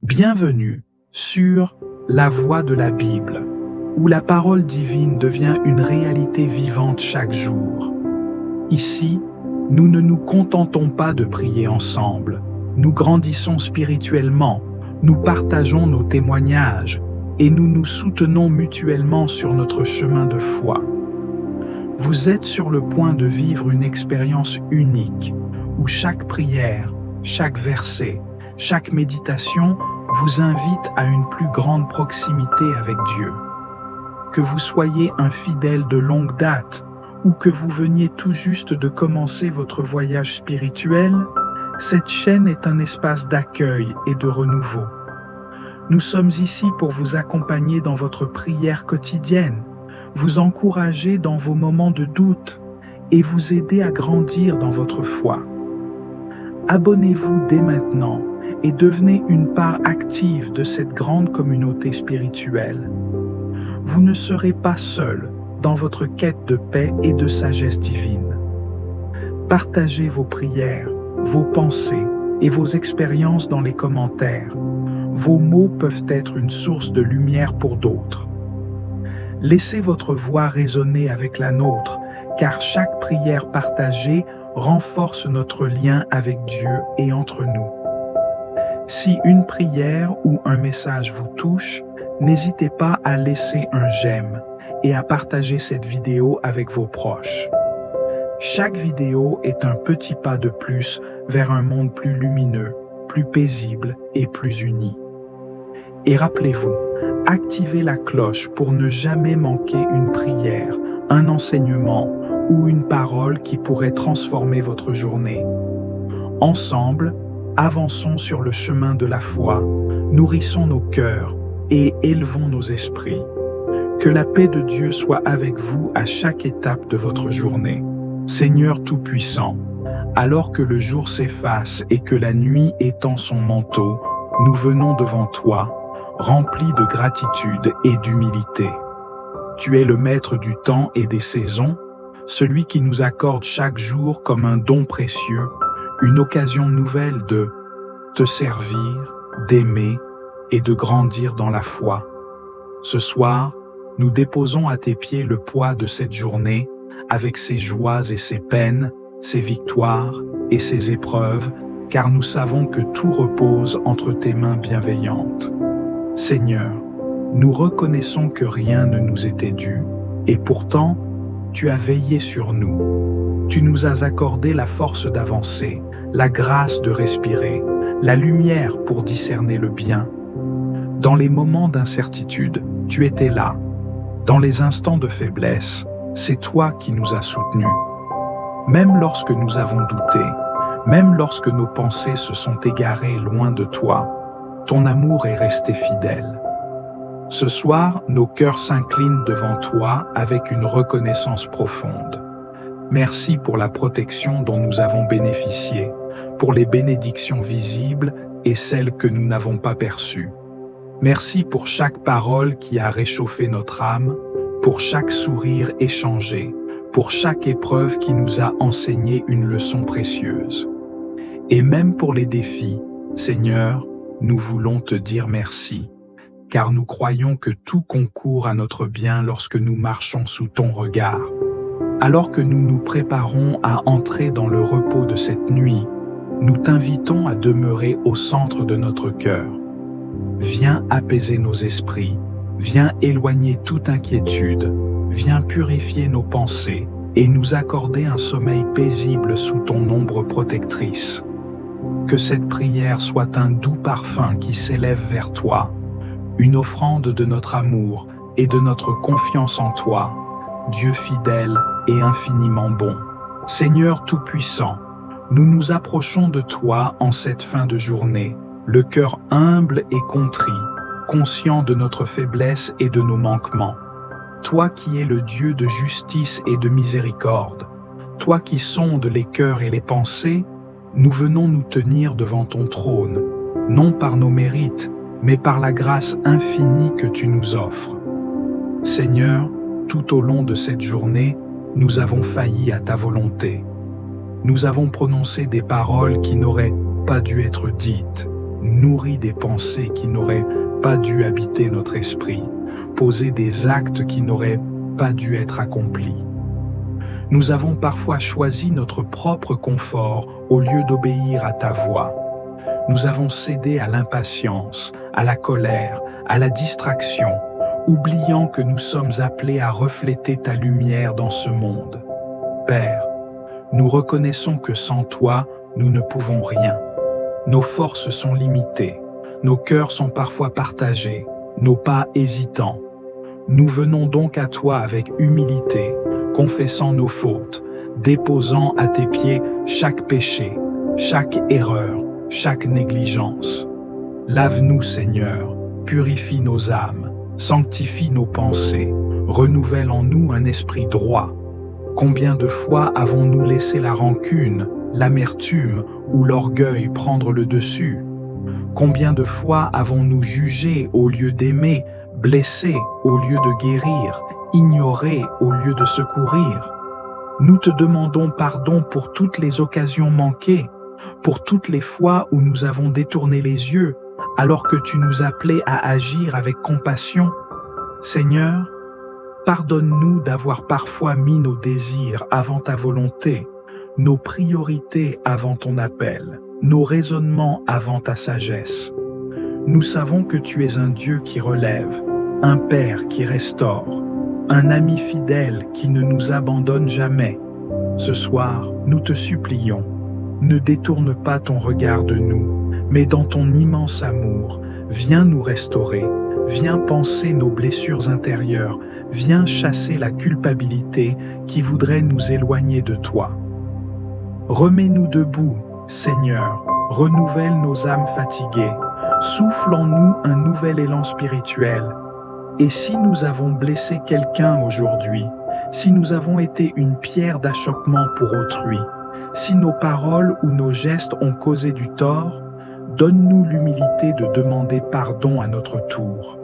Bienvenue sur La Voix de la Bible, où la parole divine devient une réalité vivante chaque jour. Ici, nous ne nous contentons pas de prier ensemble, nous grandissons spirituellement, nous partageons nos témoignages et nous nous soutenons mutuellement sur notre chemin de foi. Vous êtes sur le point de vivre une expérience unique, où chaque prière, chaque verset, chaque méditation vous invite à une plus grande proximité avec Dieu. Que vous soyez un fidèle de longue date ou que vous veniez tout juste de commencer votre voyage spirituel, cette chaîne est un espace d'accueil et de renouveau. Nous sommes ici pour vous accompagner dans votre prière quotidienne, vous encourager dans vos moments de doute et vous aider à grandir dans votre foi. Abonnez-vous dès maintenant et devenez une part active de cette grande communauté spirituelle. Vous ne serez pas seul dans votre quête de paix et de sagesse divine. Partagez vos prières, vos pensées et vos expériences dans les commentaires. Vos mots peuvent être une source de lumière pour d'autres. Laissez votre voix résonner avec la nôtre, car chaque prière partagée renforce notre lien avec Dieu et entre nous. Si une prière ou un message vous touche, n'hésitez pas à laisser un j'aime et à partager cette vidéo avec vos proches. Chaque vidéo est un petit pas de plus vers un monde plus lumineux, plus paisible et plus uni. Et rappelez-vous, activez la cloche pour ne jamais manquer une prière, un enseignement ou une parole qui pourrait transformer votre journée. Ensemble, avançons sur le chemin de la foi, nourrissons nos cœurs et élevons nos esprits. Que la paix de Dieu soit avec vous à chaque étape de votre journée. Seigneur Tout-Puissant, alors que le jour s'efface et que la nuit étend son manteau, nous venons devant toi, remplis de gratitude et d'humilité. Tu es le maître du temps et des saisons, celui qui nous accorde chaque jour comme un don précieux, une occasion nouvelle de te servir, d'aimer et de grandir dans la foi. Ce soir, nous déposons à tes pieds le poids de cette journée, avec ses joies et ses peines, ses victoires et ses épreuves, car nous savons que tout repose entre tes mains bienveillantes. Seigneur, nous reconnaissons que rien ne nous était dû, et pourtant, tu as veillé sur nous. Tu nous as accordé la force d'avancer, la grâce de respirer, la lumière pour discerner le bien. Dans les moments d'incertitude, tu étais là. Dans les instants de faiblesse, c'est toi qui nous as soutenus. Même lorsque nous avons douté, même lorsque nos pensées se sont égarées loin de toi, ton amour est resté fidèle. Ce soir, nos cœurs s'inclinent devant toi avec une reconnaissance profonde. Merci pour la protection dont nous avons bénéficié, pour les bénédictions visibles et celles que nous n'avons pas perçues. Merci pour chaque parole qui a réchauffé notre âme, pour chaque sourire échangé, pour chaque épreuve qui nous a enseigné une leçon précieuse. Et même pour les défis, Seigneur, nous voulons te dire merci, car nous croyons que tout concourt à notre bien lorsque nous marchons sous ton regard. Alors que nous nous préparons à entrer dans le repos de cette nuit, nous t'invitons à demeurer au centre de notre cœur. Viens apaiser nos esprits, viens éloigner toute inquiétude, viens purifier nos pensées et nous accorder un sommeil paisible sous ton ombre protectrice. Que cette prière soit un doux parfum qui s'élève vers toi, une offrande de notre amour et de notre confiance en toi, Dieu fidèle et infiniment bon. Seigneur Tout-Puissant, nous nous approchons de toi en cette fin de journée, le cœur humble et contrit, conscient de notre faiblesse et de nos manquements. Toi qui es le Dieu de justice et de miséricorde, toi qui sondes les cœurs et les pensées, nous venons nous tenir devant ton trône, non par nos mérites, mais par la grâce infinie que tu nous offres. Seigneur, tout au long de cette journée, nous avons failli à ta volonté. Nous avons prononcé des paroles qui n'auraient pas dû être dites. nourri des pensées qui n'auraient pas dû habiter notre esprit, posé des actes qui n'auraient pas dû être accomplis. Nous avons parfois choisi notre propre confort au lieu d'obéir à ta voix. Nous avons cédé à l'impatience, à la colère, à la distraction, oubliant que nous sommes appelés à refléter ta lumière dans ce monde. Père, nous reconnaissons que sans toi, nous ne pouvons rien. Nos forces sont limitées, nos cœurs sont parfois partagés, nos pas hésitants. Nous venons donc à toi avec humilité, confessant nos fautes, déposant à tes pieds chaque péché, chaque erreur, chaque négligence. Lave-nous, Seigneur, purifie nos âmes, sanctifie nos pensées, renouvelle en nous un esprit droit. Combien de fois avons-nous laissé la rancune, l'amertume ou l'orgueil prendre le dessus? Combien de fois avons-nous jugé au lieu d'aimer, blessé au lieu de guérir, ignoré au lieu de secourir? Nous te demandons pardon pour toutes les occasions manquées, pour toutes les fois où nous avons détourné les yeux, alors que tu nous appelais à agir avec compassion. Seigneur, pardonne-nous d'avoir parfois mis nos désirs avant ta volonté, nos priorités avant ton appel, nos raisonnements avant ta sagesse. Nous savons que tu es un Dieu qui relève, un Père qui restaure, un ami fidèle qui ne nous abandonne jamais. Ce soir, nous te supplions, ne détourne pas ton regard de nous, mais dans ton immense amour, viens nous restaurer, viens panser nos blessures intérieures, viens chasser la culpabilité qui voudrait nous éloigner de toi. Remets-nous debout, Seigneur, renouvelle nos âmes fatiguées, souffle en nous un nouvel élan spirituel. Et si nous avons blessé quelqu'un aujourd'hui, si nous avons été une pierre d'achoppement pour autrui, si nos paroles ou nos gestes ont causé du tort, donne-nous l'humilité de demander pardon à notre tour.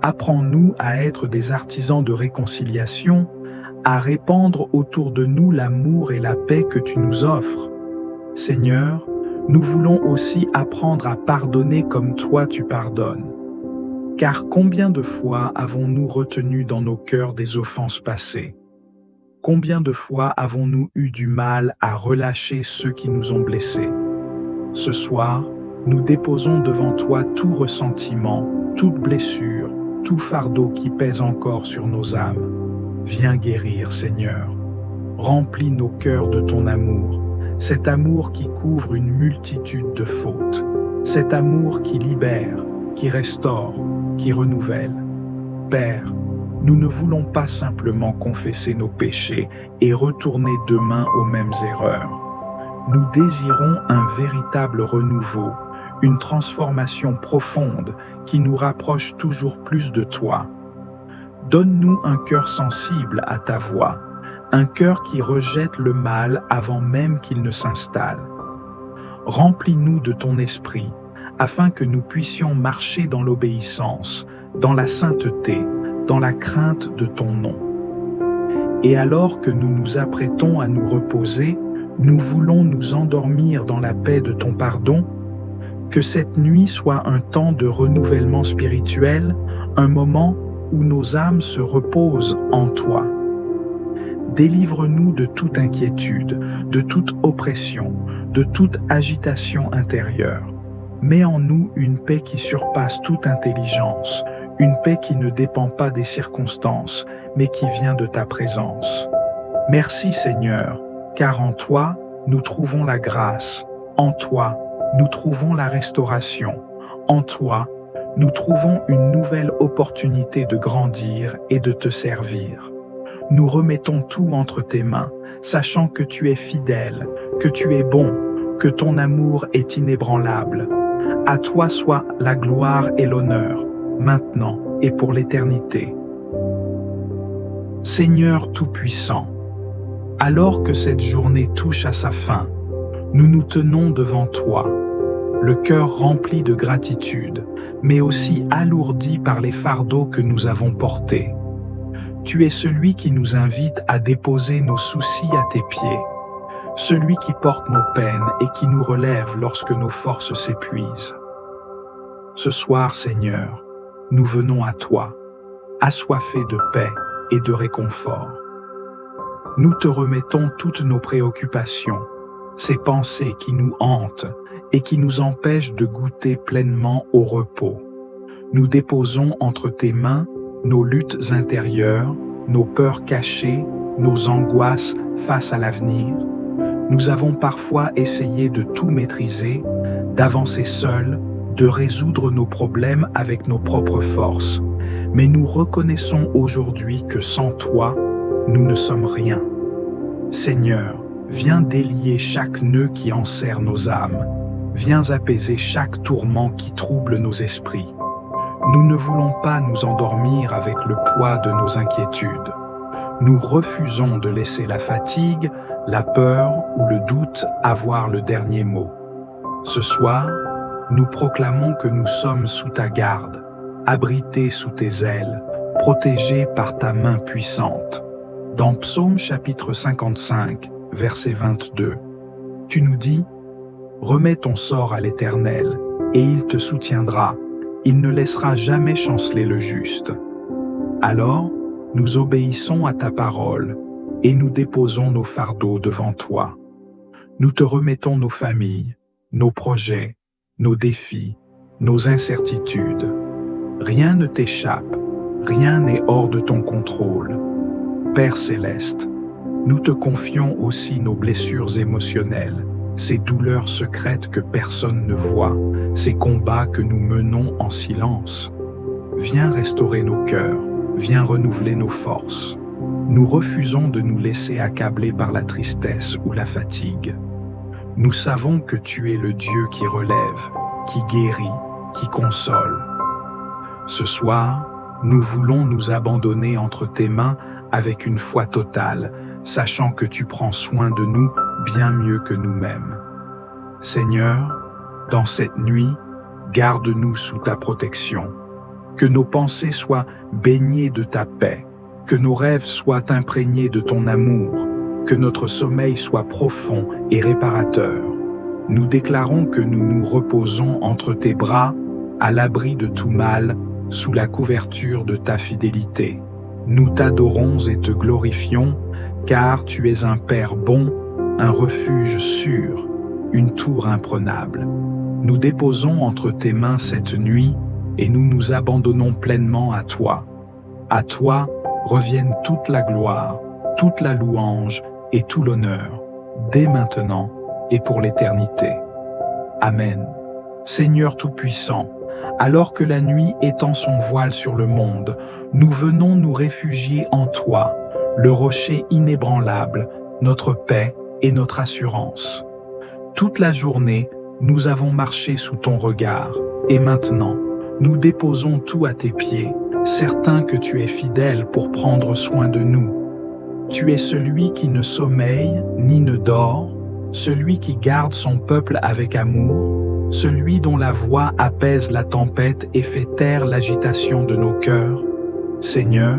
Apprends-nous à être des artisans de réconciliation, à répandre autour de nous l'amour et la paix que tu nous offres. Seigneur, nous voulons aussi apprendre à pardonner comme toi tu pardonnes. Car combien de fois avons-nous retenu dans nos cœurs des offenses passées? Combien de fois avons-nous eu du mal à relâcher ceux qui nous ont blessés? Ce soir, nous déposons devant toi tout ressentiment, toute blessure, tout fardeau qui pèse encore sur nos âmes. Viens guérir, Seigneur. Remplis nos cœurs de ton amour, cet amour qui couvre une multitude de fautes, cet amour qui libère, qui restaure, qui renouvelle. Père, nous ne voulons pas simplement confesser nos péchés et retourner demain aux mêmes erreurs. Nous désirons un véritable renouveau, une transformation profonde qui nous rapproche toujours plus de toi. Donne-nous un cœur sensible à ta voix, un cœur qui rejette le mal avant même qu'il ne s'installe. Remplis-nous de ton esprit, afin que nous puissions marcher dans l'obéissance, dans la sainteté, dans la crainte de ton nom. Et alors que nous nous apprêtons à nous reposer, nous voulons nous endormir dans la paix de ton pardon. Que cette nuit soit un temps de renouvellement spirituel, un moment où nos âmes se reposent en toi. Délivre-nous de toute inquiétude, de toute oppression, de toute agitation intérieure. Mets en nous une paix qui surpasse toute intelligence, une paix qui ne dépend pas des circonstances, mais qui vient de ta présence. Merci Seigneur, car en toi, nous trouvons la grâce. En toi, nous trouvons la restauration. En toi, nous trouvons une nouvelle opportunité de grandir et de te servir. Nous remettons tout entre tes mains, sachant que tu es fidèle, que tu es bon, que ton amour est inébranlable. À toi soit la gloire et l'honneur, maintenant et pour l'éternité. Seigneur Tout-Puissant, alors que cette journée touche à sa fin, nous nous tenons devant toi, le cœur rempli de gratitude, mais aussi alourdi par les fardeaux que nous avons portés. Tu es celui qui nous invite à déposer nos soucis à tes pieds, celui qui porte nos peines et qui nous relève lorsque nos forces s'épuisent. Ce soir, Seigneur, nous venons à toi, assoiffés de paix et de réconfort. Nous te remettons toutes nos préoccupations, ces pensées qui nous hantent et qui nous empêchent de goûter pleinement au repos. Nous déposons entre tes mains nos luttes intérieures, nos peurs cachées, nos angoisses face à l'avenir. Nous avons parfois essayé de tout maîtriser, d'avancer seuls, de résoudre nos problèmes avec nos propres forces. Mais nous reconnaissons aujourd'hui que sans toi, nous ne sommes rien. Seigneur, viens délier chaque nœud qui enserre nos âmes. Viens apaiser chaque tourment qui trouble nos esprits. Nous ne voulons pas nous endormir avec le poids de nos inquiétudes. Nous refusons de laisser la fatigue, la peur ou le doute avoir le dernier mot. Ce soir, nous proclamons que nous sommes sous ta garde, abrités sous tes ailes, protégés par ta main puissante. Dans Psaume chapitre 55, verset 22, tu nous dis « Remets ton sort à l'Éternel, et il te soutiendra, il ne laissera jamais chanceler le juste. » Alors, nous obéissons à ta parole, et nous déposons nos fardeaux devant toi. Nous te remettons nos familles, nos projets, nos défis, nos incertitudes. Rien ne t'échappe, rien n'est hors de ton contrôle. Père céleste, nous te confions aussi nos blessures émotionnelles, ces douleurs secrètes que personne ne voit, ces combats que nous menons en silence. Viens restaurer nos cœurs, viens renouveler nos forces. Nous refusons de nous laisser accabler par la tristesse ou la fatigue. Nous savons que tu es le Dieu qui relève, qui guérit, qui console. Ce soir, nous voulons nous abandonner entre tes mains avec une foi totale, sachant que tu prends soin de nous bien mieux que nous-mêmes. Seigneur, dans cette nuit, garde-nous sous ta protection. Que nos pensées soient baignées de ta paix, que nos rêves soient imprégnés de ton amour, que notre sommeil soit profond et réparateur. Nous déclarons que nous nous reposons entre tes bras, à l'abri de tout mal, sous la couverture de ta fidélité. Nous t'adorons et te glorifions, car tu es un Père bon, un refuge sûr, une tour imprenable. Nous déposons entre tes mains cette nuit, et nous nous abandonnons pleinement à toi. À toi reviennent toute la gloire, toute la louange et tout l'honneur, dès maintenant et pour l'éternité. Amen. Seigneur Tout-Puissant, alors que la nuit étend son voile sur le monde, nous venons nous réfugier en toi, le rocher inébranlable, notre paix et notre assurance. Toute la journée, nous avons marché sous ton regard, et maintenant, nous déposons tout à tes pieds, certains que tu es fidèle pour prendre soin de nous. Tu es celui qui ne sommeille ni ne dort, celui qui garde son peuple avec amour, celui dont la voix apaise la tempête et fait taire l'agitation de nos cœurs. Seigneur,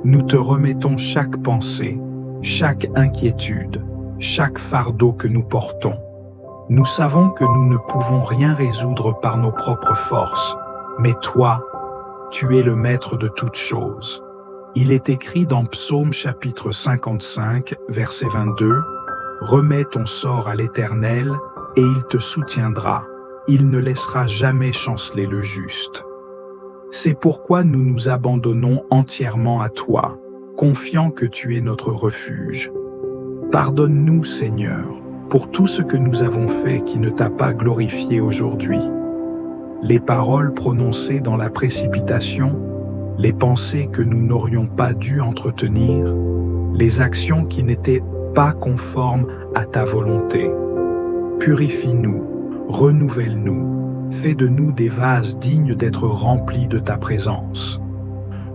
nous te remettons chaque pensée, chaque inquiétude, chaque fardeau que nous portons. Nous savons que nous ne pouvons rien résoudre par nos propres forces, mais toi, tu es le maître de toutes choses. Il est écrit dans Psaume chapitre 55, verset 22, « Remets ton sort à l'Éternel, et il te soutiendra. Il ne laissera jamais chanceler le juste. » C'est pourquoi nous nous abandonnons entièrement à toi, confiant que tu es notre refuge. Pardonne-nous, Seigneur, pour tout ce que nous avons fait qui ne t'a pas glorifié aujourd'hui. Les paroles prononcées dans la précipitation, les pensées que nous n'aurions pas dû entretenir, les actions qui n'étaient pas conformes à ta volonté. Purifie-nous, renouvelle-nous, fais de nous des vases dignes d'être remplis de ta présence.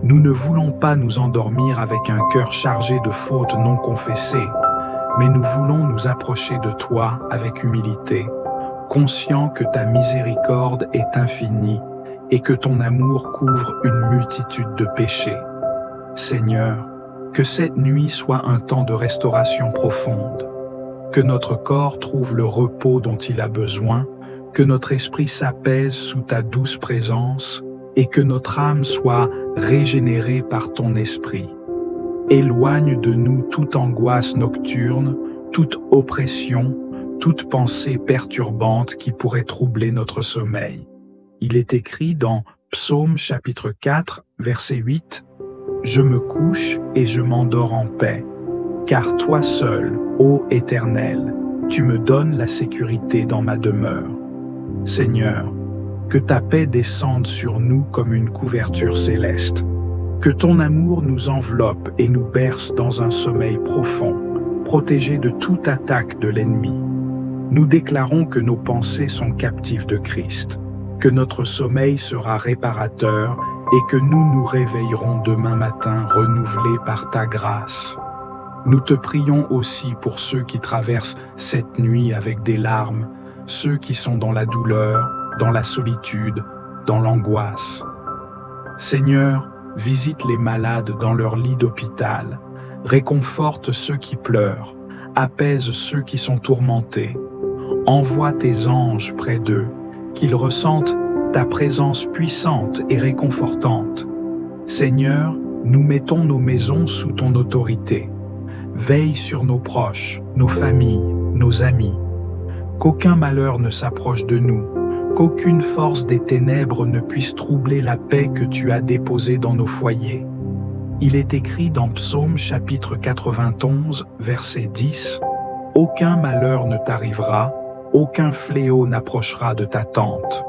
Nous ne voulons pas nous endormir avec un cœur chargé de fautes non confessées, mais nous voulons nous approcher de toi avec humilité, conscients que ta miséricorde est infinie et que ton amour couvre une multitude de péchés. Seigneur, que cette nuit soit un temps de restauration profonde, que notre corps trouve le repos dont il a besoin, que notre esprit s'apaise sous ta douce présence et que notre âme soit régénérée par ton esprit. Éloigne de nous toute angoisse nocturne, toute oppression, toute pensée perturbante qui pourrait troubler notre sommeil. Il est écrit dans Psaume chapitre 4, verset 8, « Je me couche et je m'endors en paix, car toi seul, ô Éternel, tu me donnes la sécurité dans ma demeure. » Seigneur, que ta paix descende sur nous comme une couverture céleste. Que ton amour nous enveloppe et nous berce dans un sommeil profond, protégé de toute attaque de l'ennemi. Nous déclarons que nos pensées sont captives de Christ, que notre sommeil sera réparateur et que nous nous réveillerons demain matin renouvelés par ta grâce. Nous te prions aussi pour ceux qui traversent cette nuit avec des larmes, ceux qui sont dans la douleur, dans la solitude, dans l'angoisse. Seigneur, visite les malades dans leur lit d'hôpital, réconforte ceux qui pleurent, apaise ceux qui sont tourmentés. Envoie tes anges près d'eux, qu'ils ressentent ta présence puissante et réconfortante. Seigneur, nous mettons nos maisons sous ton autorité. Veille sur nos proches, nos familles, nos amis. Qu'aucun malheur ne s'approche de nous, qu'aucune force des ténèbres ne puisse troubler la paix que tu as déposée dans nos foyers. Il est écrit dans Psaume chapitre 91, verset 10, « Aucun malheur ne t'arrivera, aucun fléau n'approchera de ta tente. »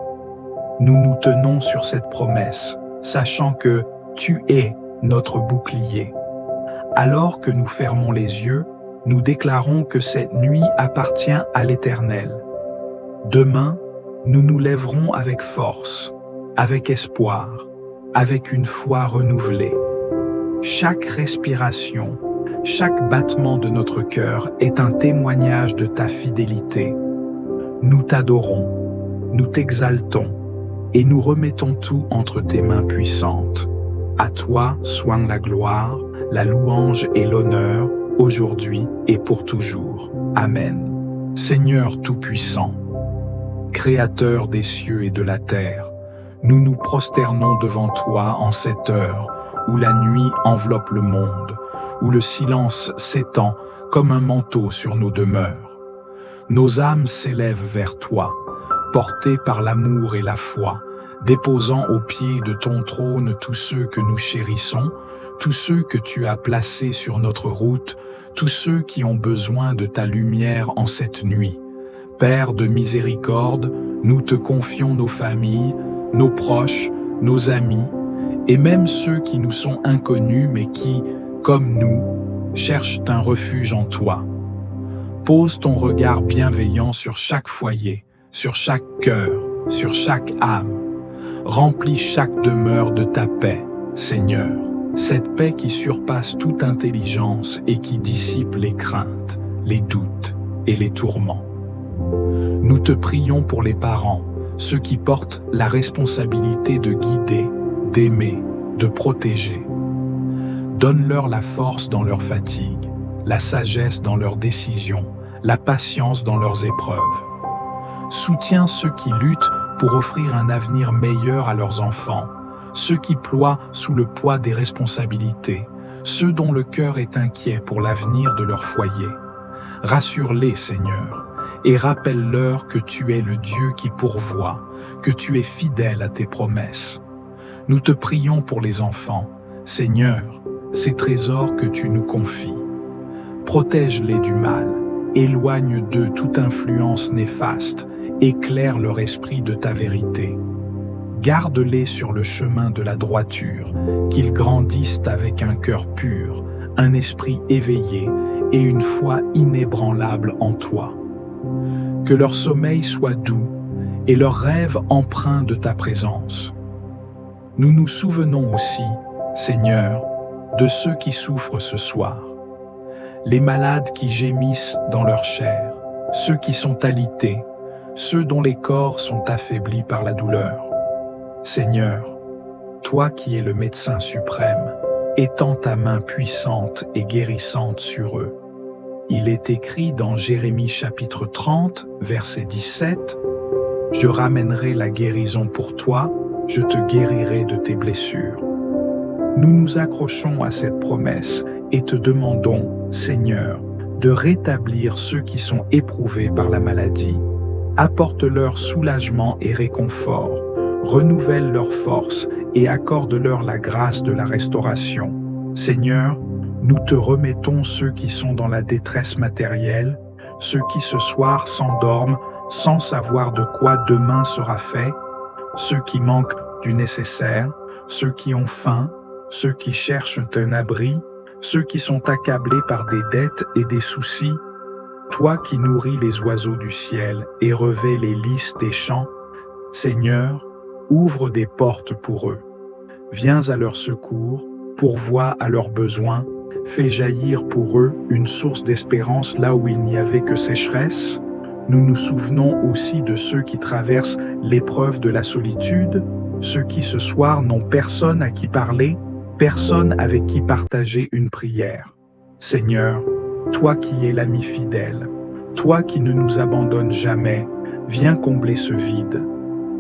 Nous nous tenons sur cette promesse, sachant que tu es notre bouclier. Alors que nous fermons les yeux, nous déclarons que cette nuit appartient à l'Éternel. Demain, nous nous lèverons avec force, avec espoir, avec une foi renouvelée. Chaque respiration, chaque battement de notre cœur est un témoignage de ta fidélité. Nous t'adorons, nous t'exaltons et nous remettons tout entre tes mains puissantes. À toi soit la gloire, la louange et l'honneur, aujourd'hui et pour toujours. Amen. Seigneur Tout-Puissant, Créateur des cieux et de la terre, nous nous prosternons devant toi en cette heure où la nuit enveloppe le monde, où le silence s'étend comme un manteau sur nos demeures. Nos âmes s'élèvent vers toi, portées par l'amour et la foi, déposant aux pieds de ton trône tous ceux que nous chérissons, tous ceux que tu as placés sur notre route, tous ceux qui ont besoin de ta lumière en cette nuit. Père de miséricorde, nous te confions nos familles, nos proches, nos amis, et même ceux qui nous sont inconnus mais qui, comme nous, cherchent un refuge en toi. Pose ton regard bienveillant sur chaque foyer, sur chaque cœur, sur chaque âme. Remplis chaque demeure de ta paix, Seigneur, cette paix qui surpasse toute intelligence et qui dissipe les craintes, les doutes et les tourments. Nous te prions pour les parents, ceux qui portent la responsabilité de guider, d'aimer, de protéger. Donne-leur la force dans leur fatigue, la sagesse dans leurs décisions, la patience dans leurs épreuves. Soutiens ceux qui luttent pour offrir un avenir meilleur à leurs enfants, ceux qui ploient sous le poids des responsabilités, ceux dont le cœur est inquiet pour l'avenir de leur foyer. Rassure-les, Seigneur, et rappelle-leur que tu es le Dieu qui pourvoit, que tu es fidèle à tes promesses. Nous te prions pour les enfants, Seigneur, ces trésors que tu nous confies. Protège-les du mal, éloigne d'eux toute influence néfaste, éclaire leur esprit de ta vérité. Garde-les sur le chemin de la droiture, qu'ils grandissent avec un cœur pur, un esprit éveillé et une foi inébranlable en toi. Que leur sommeil soit doux et leurs rêves empreints de ta présence. Nous nous souvenons aussi, Seigneur, de ceux qui souffrent ce soir, les malades qui gémissent dans leur chair, ceux qui sont alités, ceux dont les corps sont affaiblis par la douleur. Seigneur, toi qui es le médecin suprême, étends ta main puissante et guérissante sur eux. Il est écrit dans Jérémie chapitre 30, verset 17, « Je ramènerai la guérison pour toi, je te guérirai de tes blessures. Nous nous accrochons à cette promesse et te demandons, Seigneur, de rétablir ceux qui sont éprouvés par la maladie. Apporte-leur soulagement et réconfort, renouvelle leur force et accorde-leur la grâce de la restauration. Seigneur, nous te remettons ceux qui sont dans la détresse matérielle, ceux qui ce soir s'endorment sans savoir de quoi demain sera fait, ceux qui manquent du nécessaire, ceux qui ont faim, ceux qui cherchent un abri, ceux qui sont accablés par des dettes et des soucis. Toi qui nourris les oiseaux du ciel et revais les lys des champs, Seigneur, ouvre des portes pour eux. Viens à leur secours, pourvois à leurs besoins, fais jaillir pour eux une source d'espérance là où il n'y avait que sécheresse. Nous nous souvenons aussi de ceux qui traversent l'épreuve de la solitude, ceux qui ce soir n'ont personne à qui parler, personne avec qui partager une prière. Seigneur, toi qui es l'ami fidèle, toi qui ne nous abandonnes jamais, viens combler ce vide.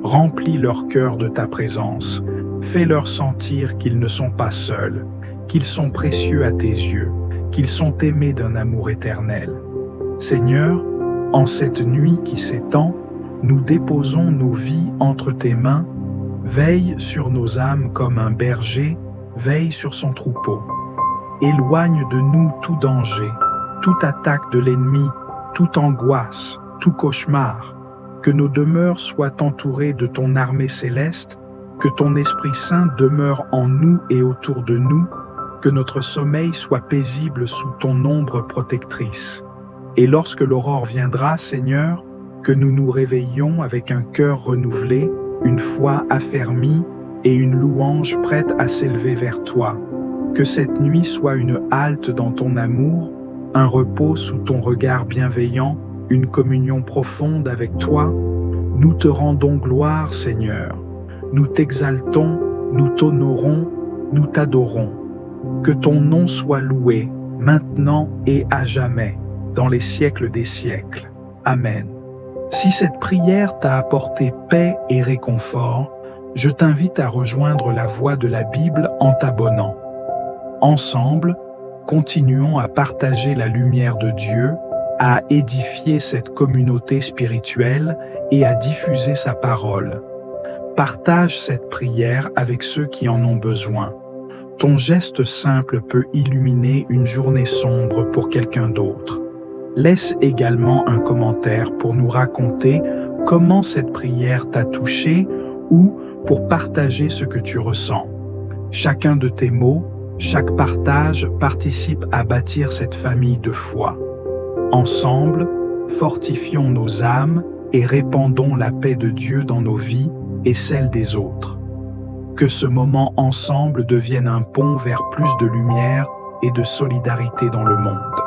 Remplis leur cœur de ta présence, fais-leur sentir qu'ils ne sont pas seuls, qu'ils sont précieux à tes yeux, qu'ils sont aimés d'un amour éternel. Seigneur, en cette nuit qui s'étend, nous déposons nos vies entre tes mains, veille sur nos âmes comme un berger, veille sur son troupeau. Éloigne de nous tout danger, toute attaque de l'ennemi, toute angoisse, tout cauchemar. Que nos demeures soient entourées de ton armée céleste, que ton Esprit Saint demeure en nous et autour de nous, que notre sommeil soit paisible sous ton ombre protectrice. Et lorsque l'aurore viendra, Seigneur, que nous nous réveillions avec un cœur renouvelé, une foi affermie et une louange prête à s'élever vers toi. Que cette nuit soit une halte dans ton amour, un repos sous ton regard bienveillant, une communion profonde avec toi. Nous te rendons gloire, Seigneur. Nous t'exaltons, nous t'honorons, nous t'adorons. Que ton nom soit loué, maintenant et à jamais, dans les siècles des siècles. Amen. Si cette prière t'a apporté paix et réconfort, je t'invite à rejoindre la voix de la Bible en t'abonnant. Ensemble, continuons à partager la lumière de Dieu, à édifier cette communauté spirituelle et à diffuser sa parole. Partage cette prière avec ceux qui en ont besoin. Ton geste simple peut illuminer une journée sombre pour quelqu'un d'autre. Laisse également un commentaire pour nous raconter comment cette prière t'a touché ou pour partager ce que tu ressens. Chacun de tes mots, chaque partage participe à bâtir cette famille de foi. Ensemble, fortifions nos âmes et répandons la paix de Dieu dans nos vies et celles des autres. Que ce moment ensemble devienne un pont vers plus de lumière et de solidarité dans le monde.